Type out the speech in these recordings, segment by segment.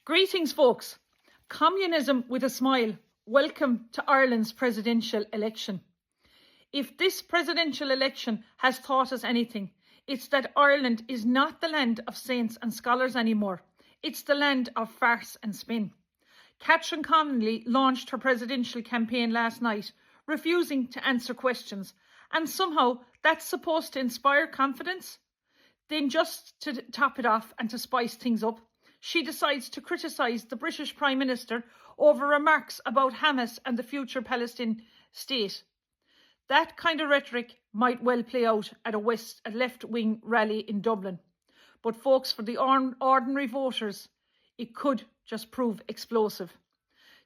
Greetings, folks. Communism with a smile. Welcome to Ireland's presidential election. If this presidential election has taught us anything, it's that Ireland is not the land of saints and scholars anymore. It's the land of farce and spin. Catherine Connolly launched her presidential campaign last night, refusing to answer questions, and somehow that's supposed to inspire confidence. Then, just to top it off and to spice things up, she decides to criticise the British Prime Minister over remarks about Hamas and the future Palestinian state. That kind of rhetoric might well play out at a left-wing rally in Dublin. But folks, for the ordinary voters, it could just prove explosive.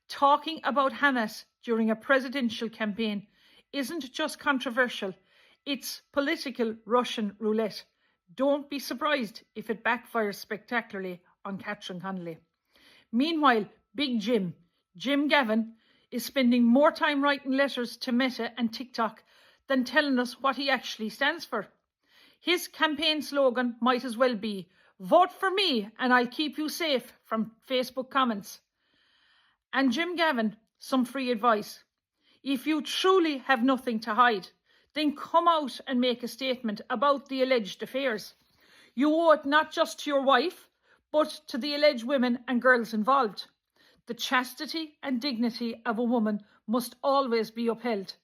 Talking about Hamas during a presidential campaign isn't just controversial, it's political Russian roulette. Don't be surprised if it backfires spectacularly on Catherine Connolly. Meanwhile, Big Jim Gavin, is spending more time writing letters to Meta and TikTok than telling us what he actually stands for. His campaign slogan might as well be, "Vote for me and I'll keep you safe," from Facebook comments. And Jim Gavin, some free advice. If you truly have nothing to hide, then come out and make a statement about the alleged affairs. You owe it not just to your wife, but to the alleged women and girls involved. The chastity and dignity of a woman must always be upheld.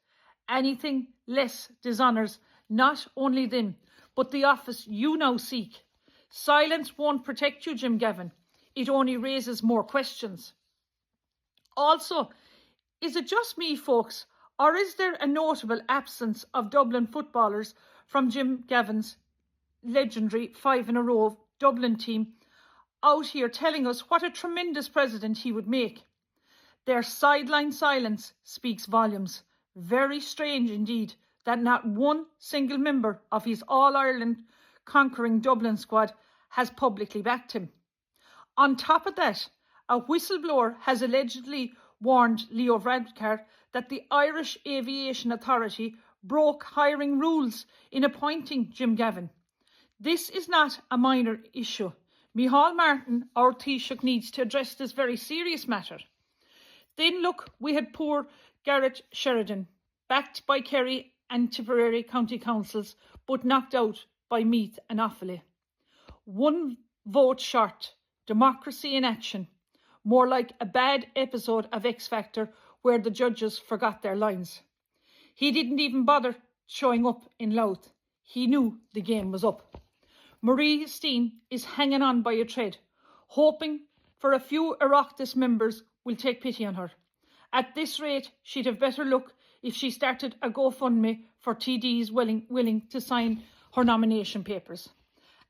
Anything less dishonours not only them, but the office you now seek. Silence won't protect you, Jim Gavin. It only raises more questions. Also, is it just me, folks, or is there a notable absence of Dublin footballers from Jim Gavin's legendary 5-in-a-row Dublin team out here telling us what a tremendous president he would make? Their sideline silence speaks volumes. Very strange indeed that not one single member of his All-Ireland conquering Dublin squad has publicly backed him. On top of that, a whistleblower has allegedly warned Leo Varadkar that the Irish Aviation Authority broke hiring rules in appointing Jim Gavin. This is not a minor issue. Micheál Martin, our Taoiseach, needs to address this very serious matter. Then look, we had poor Garrett Sheridan, backed by Kerry and Tipperary county councils, but knocked out by Meath and Offaly. One vote short, democracy in action. More like a bad episode of X Factor where the judges forgot their lines. He didn't even bother showing up in Louth. He knew the game was up. Marie Steen is hanging on by a thread, hoping for a few Oireachtas members will take pity on her. At this rate, she'd have better luck if she started a GoFundMe for TDs willing to sign her nomination papers.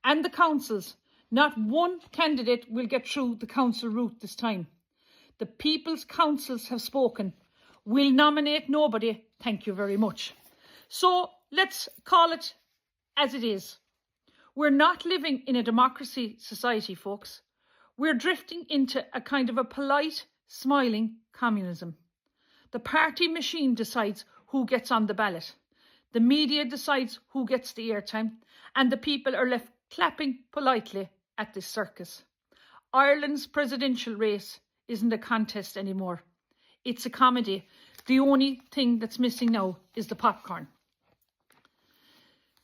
And the councils, not one candidate will get through the council route this time. The People's Councils have spoken. We'll nominate nobody, thank you very much. So let's call it as it is. We're not living in a democracy society, folks. We're drifting into a kind of a polite, smiling communism. The party machine decides who gets on the ballot. The media decides who gets the airtime, and the people are left clapping politely at this circus. Ireland's presidential race isn't a contest anymore. It's a comedy. The only thing that's missing now is the popcorn.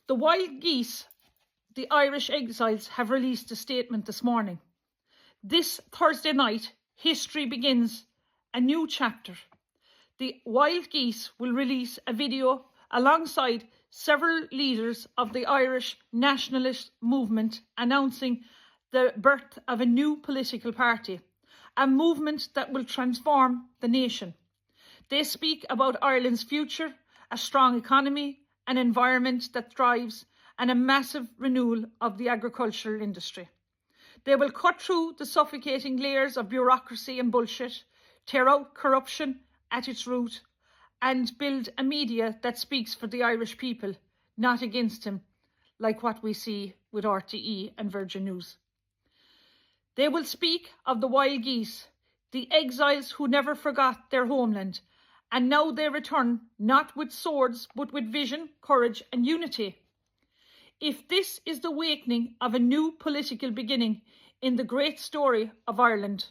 The wild geese, the Irish exiles, have released a statement this morning. This Thursday night, history begins a new chapter. The wild geese will release a video alongside several leaders of the Irish nationalist movement announcing the birth of a new political party, a movement that will transform the nation. They speak about Ireland's future, a strong economy, an environment that thrives, and a massive renewal of the agricultural industry. They will cut through the suffocating layers of bureaucracy and bullshit, tear out corruption at its root, and build a media that speaks for the Irish people, not against him, like what we see with RTE and Virgin News. They will speak of the wild geese, the exiles who never forgot their homeland, and now they return not with swords but with vision, courage and unity. If this is the awakening of a new political beginning in the great story of Ireland.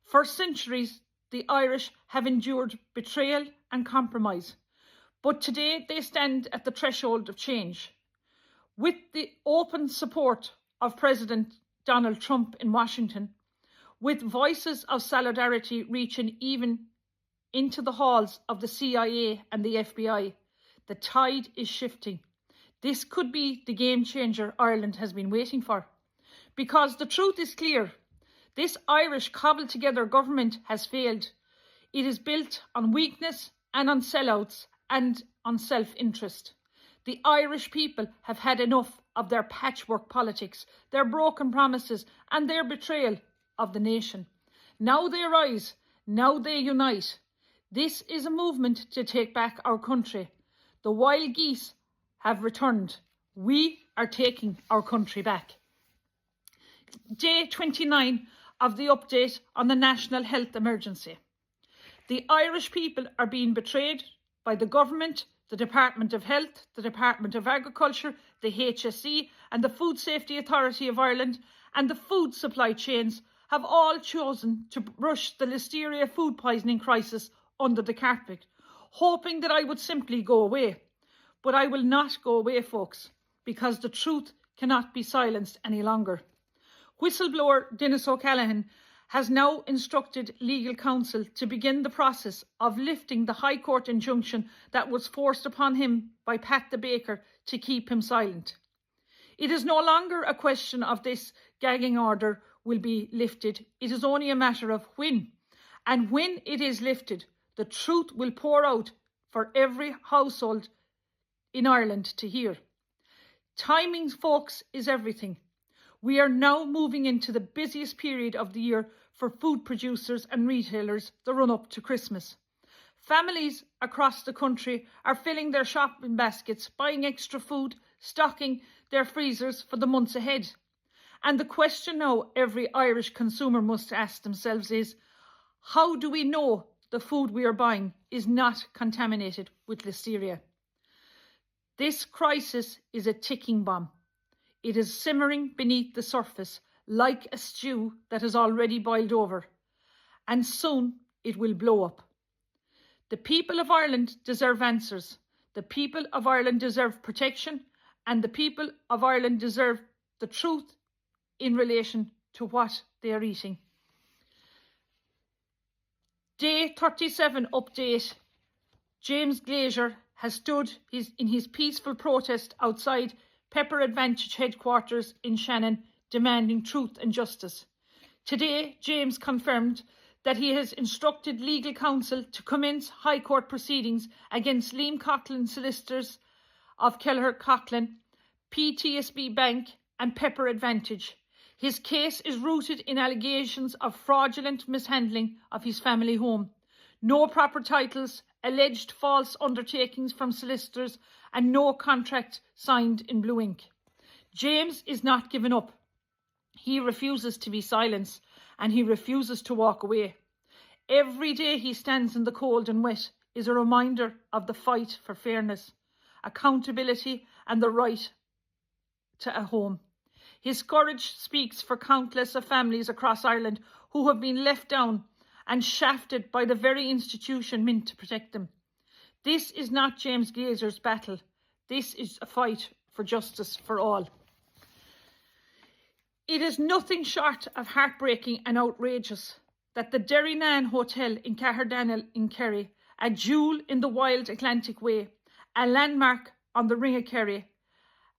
For centuries, the Irish have endured betrayal and compromise, but today they stand at the threshold of change. With the open support of President Donald Trump in Washington, with voices of solidarity reaching even into the halls of the CIA and the FBI, the tide is shifting. This could be the game changer Ireland has been waiting for. Because the truth is clear. This Irish cobbled together government has failed. It is built on weakness and on sellouts and on self-interest. The Irish people have had enough of their patchwork politics, their broken promises and their betrayal of the nation. Now they rise, now they unite. This is a movement to take back our country. The wild geese have returned. We are taking our country back. Day 29 of the update on the national health emergency. The Irish people are being betrayed by the government, the Department of Health, the Department of Agriculture, the HSE and the Food Safety Authority of Ireland, and the food supply chains have all chosen to brush the listeria food poisoning crisis under the carpet, hoping that I would simply go away. But I will not go away, folks, because the truth cannot be silenced any longer. Whistleblower Dennis O'Callaghan has now instructed legal counsel to begin the process of lifting the High Court injunction that was forced upon him by Pat the Baker to keep him silent. It is no longer a question of this gagging order will be lifted. It is only a matter of when. And when it is lifted, the truth will pour out for every household in Ireland to hear. Timing, folks, is everything. We are now moving into the busiest period of the year for food producers and retailers, the run-up to Christmas. Families across the country are filling their shopping baskets, buying extra food, stocking their freezers for the months ahead. And the question now every Irish consumer must ask themselves is, how do we know the food we are buying is not contaminated with listeria? This crisis is a ticking bomb. It is simmering beneath the surface like a stew that has already boiled over, and soon it will blow up. The people of Ireland deserve answers. The people of Ireland deserve protection, and the people of Ireland deserve the truth in relation to what they are eating. Day 37 update. James Glazier has stood in his peaceful protest outside Pepper Advantage headquarters in Shannon, demanding truth and justice. Today, James confirmed that he has instructed legal counsel to commence High Court proceedings against Liam Coughlin solicitors of Kelleher Coughlin, PTSB Bank and Pepper Advantage. His case is rooted in allegations of fraudulent mishandling of his family home, no proper titles, alleged false undertakings from solicitors and no contract signed in blue ink. James is not giving up. He refuses to be silenced and he refuses to walk away. Every day he stands in the cold and wet is a reminder of the fight for fairness, accountability and the right to a home. His courage speaks for countless of families across Ireland who have been left down and shafted by the very institution meant to protect them. This is not James Glazer's battle. This is a fight for justice for all. It is nothing short of heartbreaking and outrageous that the Derrynan Hotel in Caherdaniel in Kerry, a jewel in the wild Atlantic Way, a landmark on the Ring of Kerry,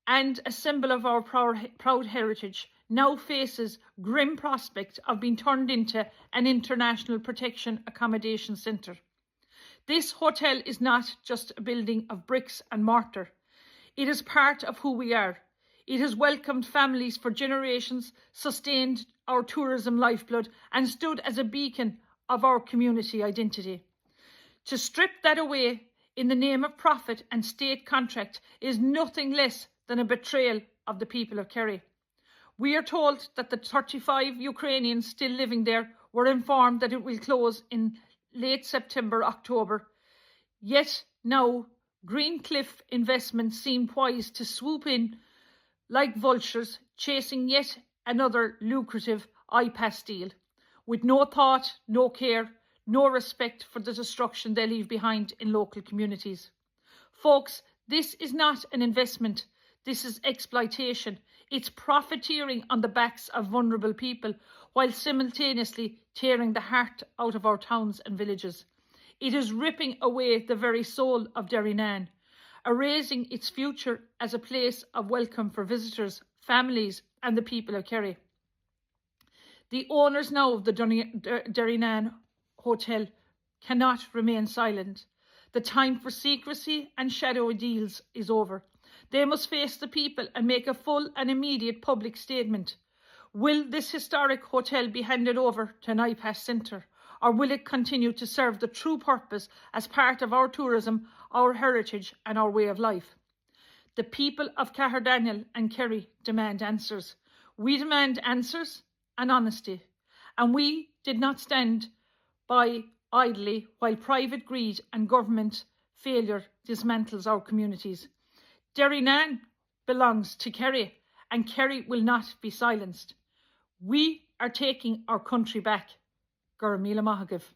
and a symbol of our proud heritage, now faces grim prospect of being turned into an international protection accommodation centre. This hotel is not just a building of bricks and mortar. It is part of who we are. It has welcomed families for generations, sustained our tourism lifeblood, and stood as a beacon of our community identity. To strip that away in the name of profit and state contract is nothing less than a betrayal of the people of Kerry. We are told that the 35 Ukrainians still living there were informed that it will close in late September, October. Yet now, Greencliff Investments seem poised to swoop in like vultures, chasing yet another lucrative iPass deal, with no thought, no care, no respect for the destruction they leave behind in local communities. Folks, this is not an investment. This is exploitation. It's profiteering on the backs of vulnerable people while simultaneously tearing the heart out of our towns and villages. It is ripping away the very soul of Derrynane, erasing its future as a place of welcome for visitors, families and the people of Kerry. The owners now of the Derrynane Hotel cannot remain silent. The time for secrecy and shadowy deals is over. They must face the people and make a full and immediate public statement. Will this historic hotel be handed over to an iPass centre, or will it continue to serve the true purpose as part of our tourism, our heritage and our way of life? The people of Caherdaniel and Kerry demand answers. We demand answers and honesty, and we did not stand by idly while private greed and government failure dismantles our communities. Derrynane belongs to Kerry, and Kerry will not be silenced. We are taking our country back. Gur Míle Maith Agaibh.